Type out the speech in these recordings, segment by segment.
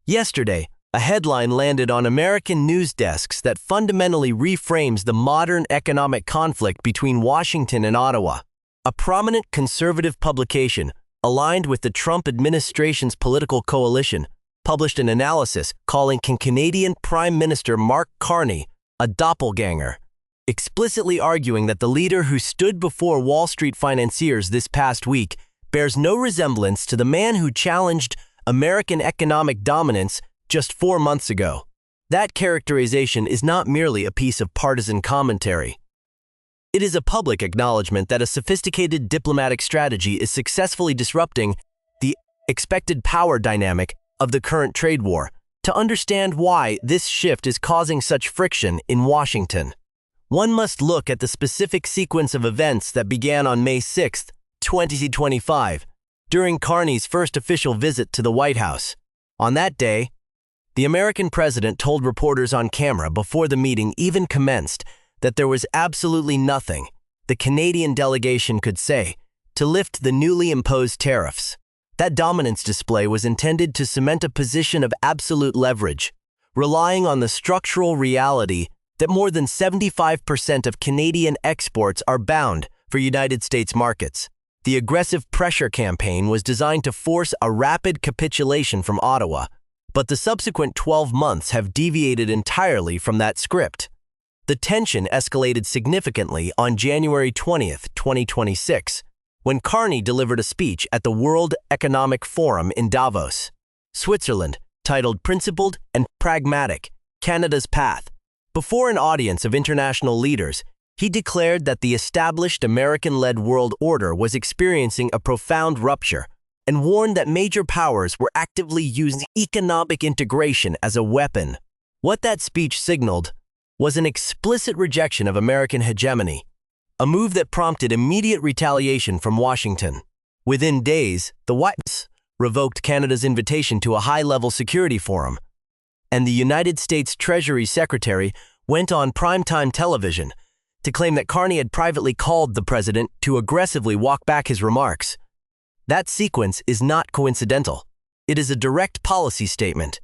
Yesterday, a headline landed on American news desks that fundamentally reframes the modern economic conflict between Washington and Ottawa. A prominent conservative publication, aligned with the Trump administration's political coalition, published an analysis calling Canadian Prime Minister Mark Carney a doppelganger, explicitly arguing that the leader who stood before Wall Street financiers this past week bears no resemblance to the man who challenged American economic dominance just 4 months ago. That characterization is not merely a piece of partisan commentary. It is a public acknowledgement that a sophisticated diplomatic strategy is successfully disrupting the expected power dynamic of the current trade war. To understand why this shift is causing such friction in Washington, one must look at the specific sequence of events that began on May 6, 2025, during Carney's first official visit to the White House. On that day, the American president told reporters on camera before the meeting even commenced that there was absolutely nothing the Canadian delegation could say to lift the newly imposed tariffs. That dominance display was intended to cement a position of absolute leverage, relying on the structural reality that more than 75% of Canadian exports are bound for United States markets. The aggressive pressure campaign was designed to force a rapid capitulation from Ottawa, but the subsequent 12 months have deviated entirely from that script. The tension escalated significantly on January 20, 2026, when Carney delivered a speech at the World Economic Forum in Davos, Switzerland, titled Principled and Pragmatic: Canada's Path. Before an audience of international leaders, he declared that the established American-led world order was experiencing a profound rupture and warned that major powers were actively using economic integration as a weapon. What that speech signaled was an explicit rejection of American hegemony, a move that prompted immediate retaliation from Washington. Within days, the White House revoked Canada's invitation to a high-level security forum, and the United States Treasury Secretary went on primetime television to claim that Carney had privately called the president to aggressively walk back his remarks. That sequence is not coincidental. It is a direct policy statement.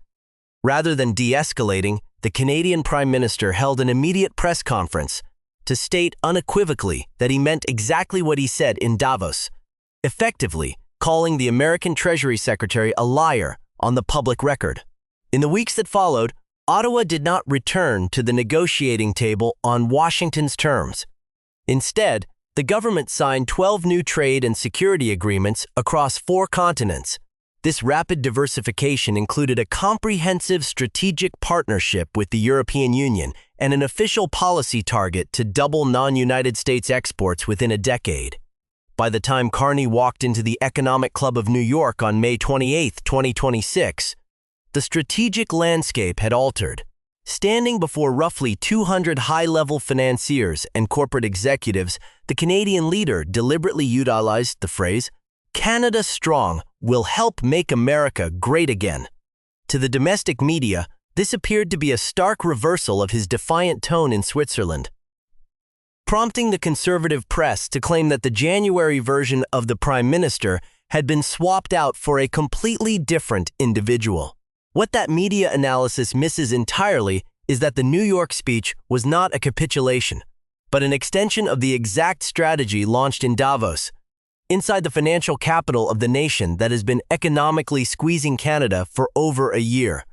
Rather than de-escalating, the Canadian Prime Minister held an immediate press conference to state unequivocally that he meant exactly what he said in Davos, effectively calling the American Treasury Secretary a liar on the public record. In the weeks that followed, Ottawa did not return to the negotiating table on Washington's terms. Instead, the government signed 12 new trade and security agreements across 4 continents. This rapid diversification included a comprehensive strategic partnership with the European Union and an official policy target to double non-United States exports within a decade. By the time Carney walked into the Economic Club of New York on May 28, 2026, the strategic landscape had altered. Standing before roughly 200 high-level financiers and corporate executives, the Canadian leader deliberately utilized the phrase, "Canada strong will help make America great again." To the domestic media, this appeared to be a stark reversal of his defiant tone in Switzerland, prompting the conservative press to claim that the January version of the Prime Minister had been swapped out for a completely different individual. What that media analysis misses entirely is that the New York speech was not a capitulation, but an extension of the exact strategy launched in Davos, inside the financial capital of the nation that has been economically squeezing Canada for over a year.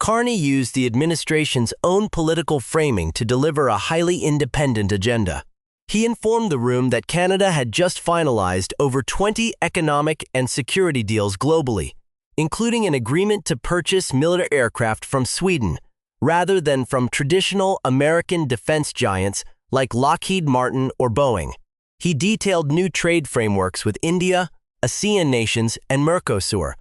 Carney used the administration's own political framing to deliver a highly independent agenda. He informed the room that Canada had just finalized over 20 economic and security deals globally, including an agreement to purchase military aircraft from Sweden, rather than from traditional American defense giants like Lockheed Martin or Boeing. He detailed new trade frameworks with India, ASEAN nations, and Mercosur,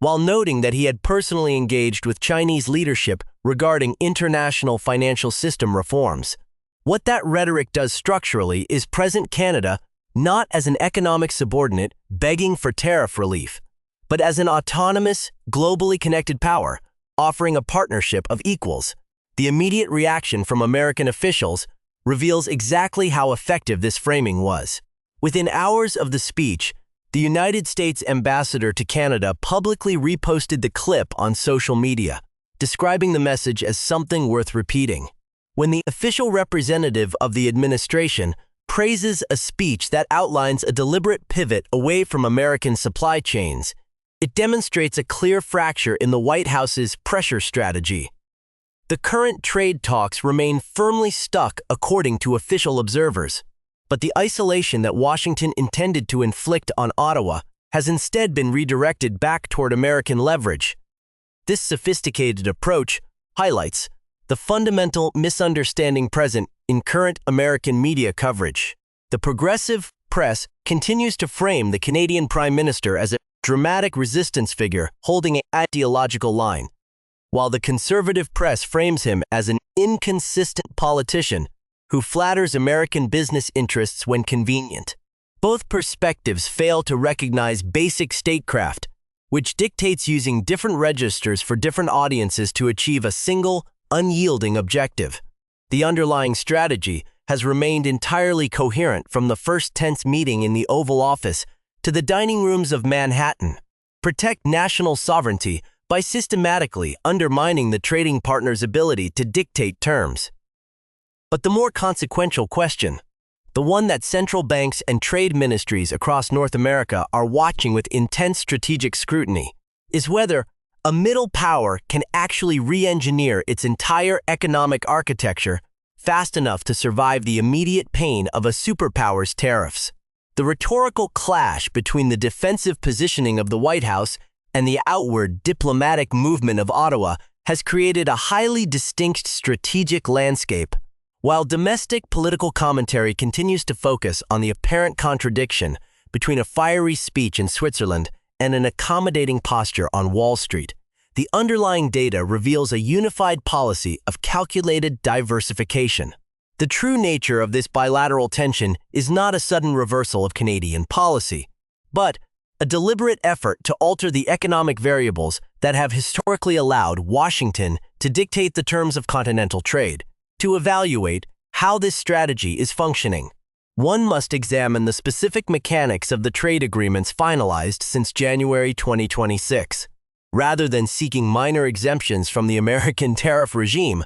while noting that he had personally engaged with Chinese leadership regarding international financial system reforms. What that rhetoric does structurally is present Canada not as an economic subordinate begging for tariff relief, but as an autonomous, globally connected power, offering a partnership of equals. The immediate reaction from American officials reveals exactly how effective this framing was. Within hours of the speech, The United States ambassador to Canada publicly reposted the clip on social media, describing the message as something worth repeating. When the official representative of the administration praises a speech that outlines a deliberate pivot away from American supply chains, it demonstrates a clear fracture in the White House's pressure strategy. The current trade talks remain firmly stuck according to official observers, but the isolation that Washington intended to inflict on Ottawa has instead been redirected back toward American leverage. This sophisticated approach highlights the fundamental misunderstanding present in current American media coverage. The progressive press continues to frame the Canadian Prime Minister as a dramatic resistance figure holding an ideological line, while the conservative press frames him as an inconsistent politician who flatters American business interests when convenient. Both perspectives fail to recognize basic statecraft, which dictates using different registers for different audiences to achieve a single, unyielding objective. The underlying strategy has remained entirely coherent from the first tense meeting in the Oval Office to the dining rooms of Manhattan. Protect national sovereignty by systematically undermining the trading partner's ability to dictate terms. But the more consequential question, the one that central banks and trade ministries across North America are watching with intense strategic scrutiny, is whether a middle power can actually re-engineer its entire economic architecture fast enough to survive the immediate pain of a superpower's tariffs. The rhetorical clash between the defensive positioning of the White House and the outward diplomatic movement of Ottawa has created a highly distinct strategic landscape. While domestic political commentary continues to focus on the apparent contradiction between a fiery speech in Switzerland and an accommodating posture on Wall Street, the underlying data reveals a unified policy of calculated diversification. The true nature of this bilateral tension is not a sudden reversal of Canadian policy, but a deliberate effort to alter the economic variables that have historically allowed Washington to dictate the terms of continental trade. To evaluate how this strategy is functioning, one must examine the specific mechanics of the trade agreements finalized since January 2026. Rather than seeking minor exemptions from the American tariff regime,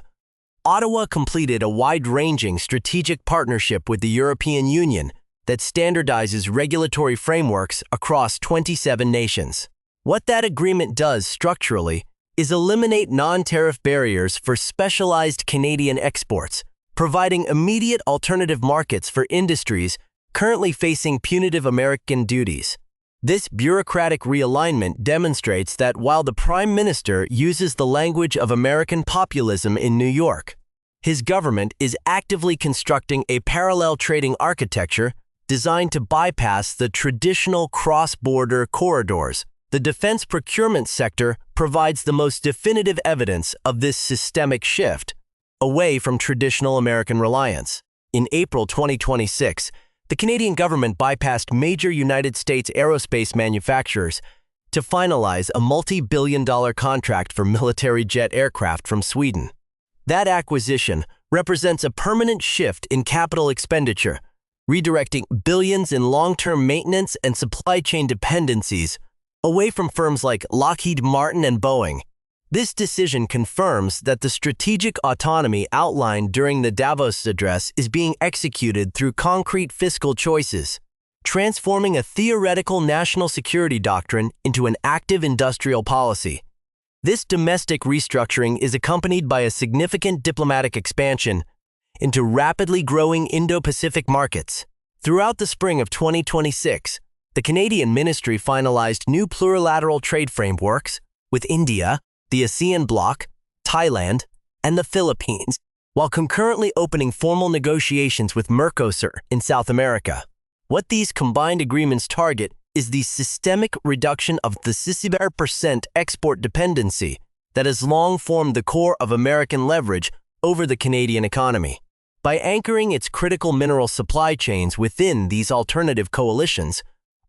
Ottawa completed a wide-ranging strategic partnership with the European Union that standardizes regulatory frameworks across 27 nations. What that agreement does structurally is eliminate non-tariff barriers for specialized Canadian exports, providing immediate alternative markets for industries currently facing punitive American duties. This bureaucratic realignment demonstrates that while the Prime Minister uses the language of American populism in New York, his government is actively constructing a parallel trading architecture designed to bypass the traditional cross-border corridors. The defense procurement sector provides the most definitive evidence of this systemic shift away from traditional American reliance. In April 2026, the Canadian government bypassed major United States aerospace manufacturers to finalize a multi-billion-dollar contract for military jet aircraft from Sweden. That acquisition represents a permanent shift in capital expenditure, redirecting billions in long-term maintenance and supply chain dependencies away from firms like Lockheed Martin and Boeing. This decision confirms that the strategic autonomy outlined during the Davos address is being executed through concrete fiscal choices, transforming a theoretical national security doctrine into an active industrial policy. This domestic restructuring is accompanied by a significant diplomatic expansion into rapidly growing Indo-Pacific markets. Throughout the spring of 2026, the Canadian ministry finalized new plurilateral trade frameworks with India, the ASEAN bloc, Thailand, and the Philippines, while concurrently opening formal negotiations with Mercosur in South America. What these combined agreements target is the systemic reduction of the 60% export dependency that has long formed the core of American leverage over the Canadian economy. By anchoring its critical mineral supply chains within these alternative coalitions,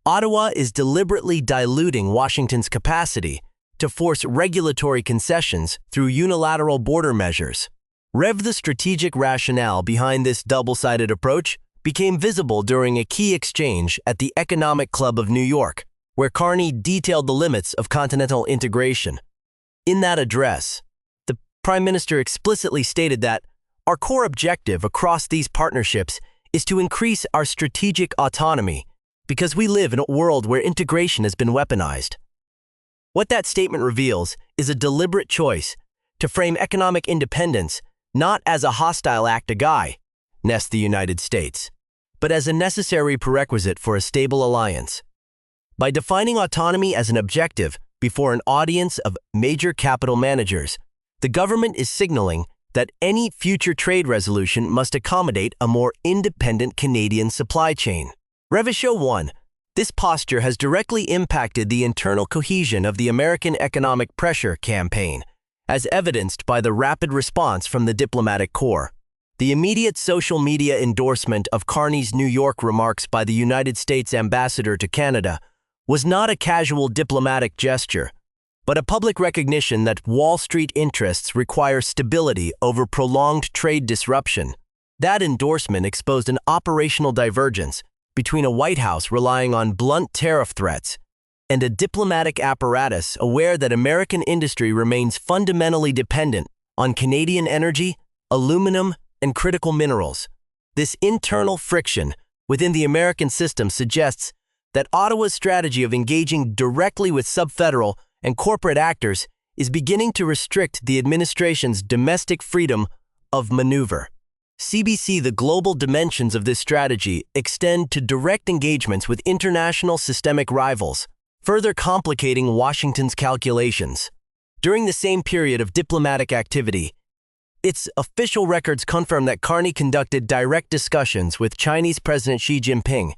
Ottawa is deliberately diluting Washington's capacity to force regulatory concessions through unilateral border measures. The strategic rationale behind this double-sided approach became visible during a key exchange at the Economic Club of New York, where Carney detailed the limits of continental integration. In that address, the Prime Minister explicitly stated that our core objective across these partnerships is to increase our strategic autonomy because we live in a world where integration has been weaponized. What that statement reveals is a deliberate choice to frame economic independence not as a hostile act against the United States, but as a necessary prerequisite for a stable alliance. By defining autonomy as an objective before an audience of major capital managers, the government is signaling that any future trade resolution must accommodate a more independent Canadian supply chain. Revisio 1. This posture has directly impacted the internal cohesion of the American economic pressure campaign, as evidenced by the rapid response from the diplomatic corps. The immediate social media endorsement of Carney's New York remarks by the United States ambassador to Canada was not a casual diplomatic gesture, but a public recognition that Wall Street interests require stability over prolonged trade disruption. That endorsement exposed an operational divergence between a White House relying on blunt tariff threats and a diplomatic apparatus aware that American industry remains fundamentally dependent on Canadian energy, aluminum, and critical minerals. This internal friction within the American system suggests that Ottawa's strategy of engaging directly with subfederal and corporate actors is beginning to restrict the administration's domestic freedom of maneuver. CBC, the global dimensions of this strategy extend to direct engagements with international systemic rivals, further complicating Washington's calculations. During the same period of diplomatic activity, its official records confirm that Carney conducted direct discussions with Chinese President Xi Jinping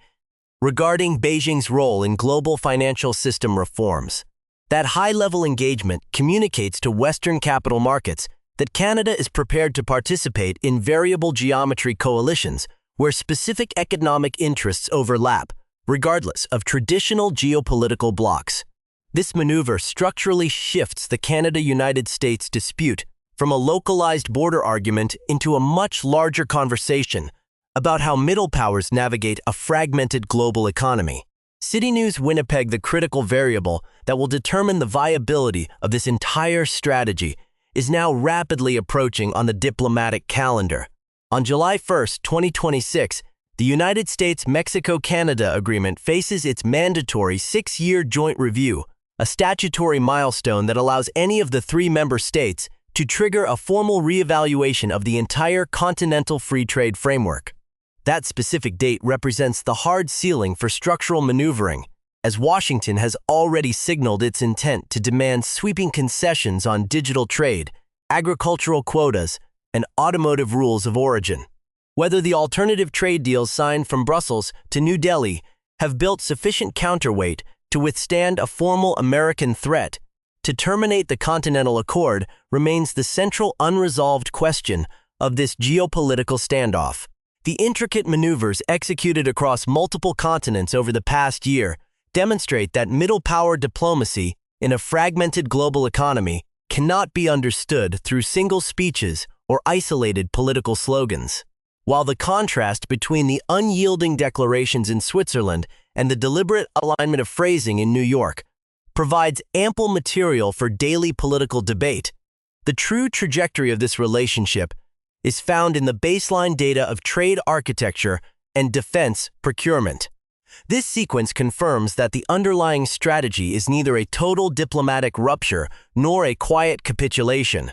regarding Beijing's role in global financial system reforms. That high-level engagement communicates to Western capital markets that Canada is prepared to participate in variable geometry coalitions where specific economic interests overlap, regardless of traditional geopolitical blocs. This maneuver structurally shifts the Canada-United States dispute from a localized border argument into a much larger conversation about how middle powers navigate a fragmented global economy. City News Winnipeg, the critical variable that will determine the viability of this entire strategy, is now rapidly approaching on the diplomatic calendar. On July 1, 2026, the United States-Mexico-Canada Agreement faces its mandatory 6-year joint review, a statutory milestone that allows any of the 3 member states to trigger a formal reevaluation of the entire continental free trade framework. That specific date represents the hard ceiling for structural maneuvering, as Washington has already signaled its intent to demand sweeping concessions on digital trade, agricultural quotas, and automotive rules of origin. Whether the alternative trade deals signed from Brussels to New Delhi have built sufficient counterweight to withstand a formal American threat to terminate the Continental Accord remains the central unresolved question of this geopolitical standoff. The intricate maneuvers executed across multiple continents over the past year demonstrate that middle power diplomacy in a fragmented global economy cannot be understood through single speeches or isolated political slogans. While the contrast between the unyielding declarations in Switzerland and the deliberate alignment of phrasing in New York provides ample material for daily political debate, the true trajectory of this relationship is found in the baseline data of trade architecture and defense procurement. This sequence confirms that the underlying strategy is neither a total diplomatic rupture nor a quiet capitulation,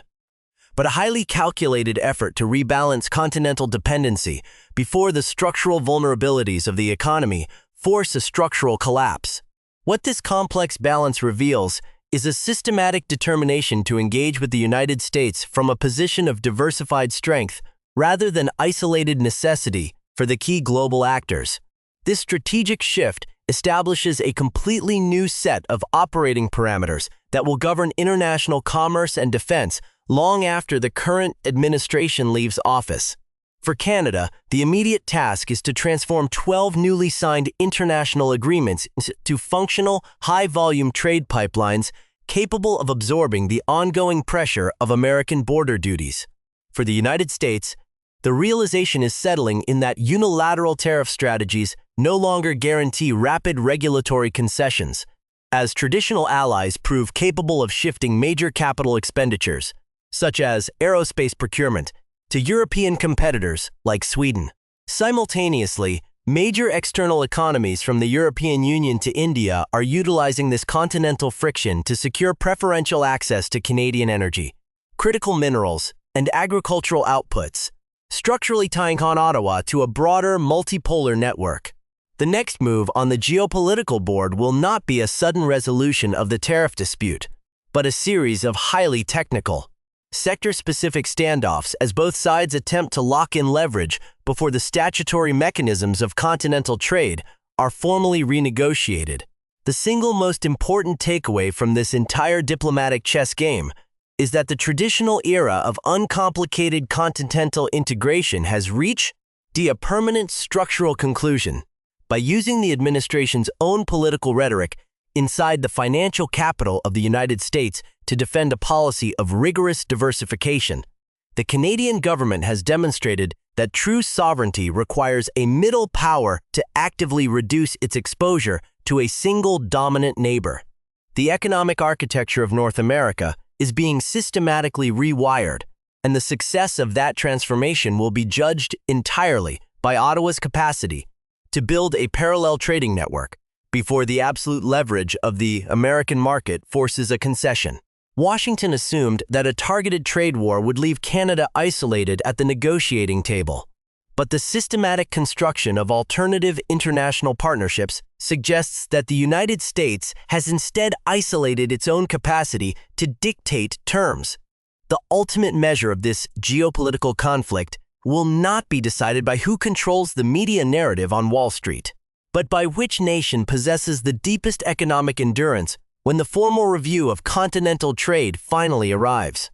but a highly calculated effort to rebalance continental dependency before the structural vulnerabilities of the economy force a structural collapse. What this complex balance reveals is a systematic determination to engage with the United States from a position of diversified strength rather than isolated necessity for the key global actors. This strategic shift establishes a completely new set of operating parameters that will govern international commerce and defense long after the current administration leaves office. For Canada, the immediate task is to transform 12 newly signed international agreements into functional, high-volume trade pipelines capable of absorbing the ongoing pressure of American border duties. For the United States, The realization is settling in that unilateral tariff strategies no longer guarantee rapid regulatory concessions, as traditional allies prove capable of shifting major capital expenditures, such as aerospace procurement, to European competitors like Sweden. Simultaneously, major external economies from the European Union to India are utilizing this continental friction to secure preferential access to Canadian energy, critical minerals, and agricultural outputs, structurally tying Ottawa to a broader multipolar network. The next move on the geopolitical board will not be a sudden resolution of the tariff dispute, but a series of highly technical, sector-specific standoffs as both sides attempt to lock in leverage before the statutory mechanisms of continental trade are formally renegotiated. The single most important takeaway from this entire diplomatic chess game is that the traditional era of uncomplicated continental integration has reached a permanent structural conclusion. By using the administration's own political rhetoric inside the financial capital of the United States to defend a policy of rigorous diversification, the Canadian government has demonstrated that true sovereignty requires a middle power to actively reduce its exposure to a single dominant neighbor. The economic architecture of North America is being systematically rewired, and the success of that transformation will be judged entirely by Ottawa's capacity to build a parallel trading network before the absolute leverage of the American market forces a concession. Washington assumed that a targeted trade war would leave Canada isolated at the negotiating table, but the systematic construction of alternative international partnerships suggests that the United States has instead isolated its own capacity to dictate terms. The ultimate measure of this geopolitical conflict will not be decided by who controls the media narrative on Wall Street, but by which nation possesses the deepest economic endurance when the formal review of continental trade finally arrives.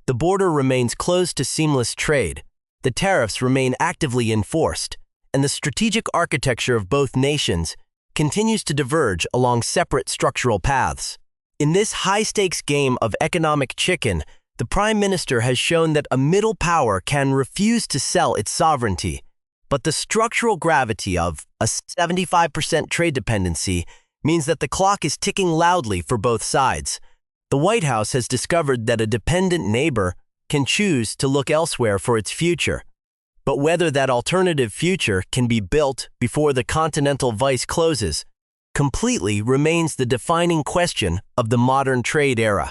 The border remains closed to seamless trade, the tariffs remain actively enforced, and the strategic architecture of both nations continues to diverge along separate structural paths. In this high-stakes game of economic chicken, the Prime Minister has shown that a middle power can refuse to sell its sovereignty, but the structural gravity of a 75% trade dependency means that the clock is ticking loudly for both sides. The White House has discovered that a dependent neighbor can choose to look elsewhere for its future. But whether that alternative future can be built before the continental vice closes completely remains the defining question of the modern trade era.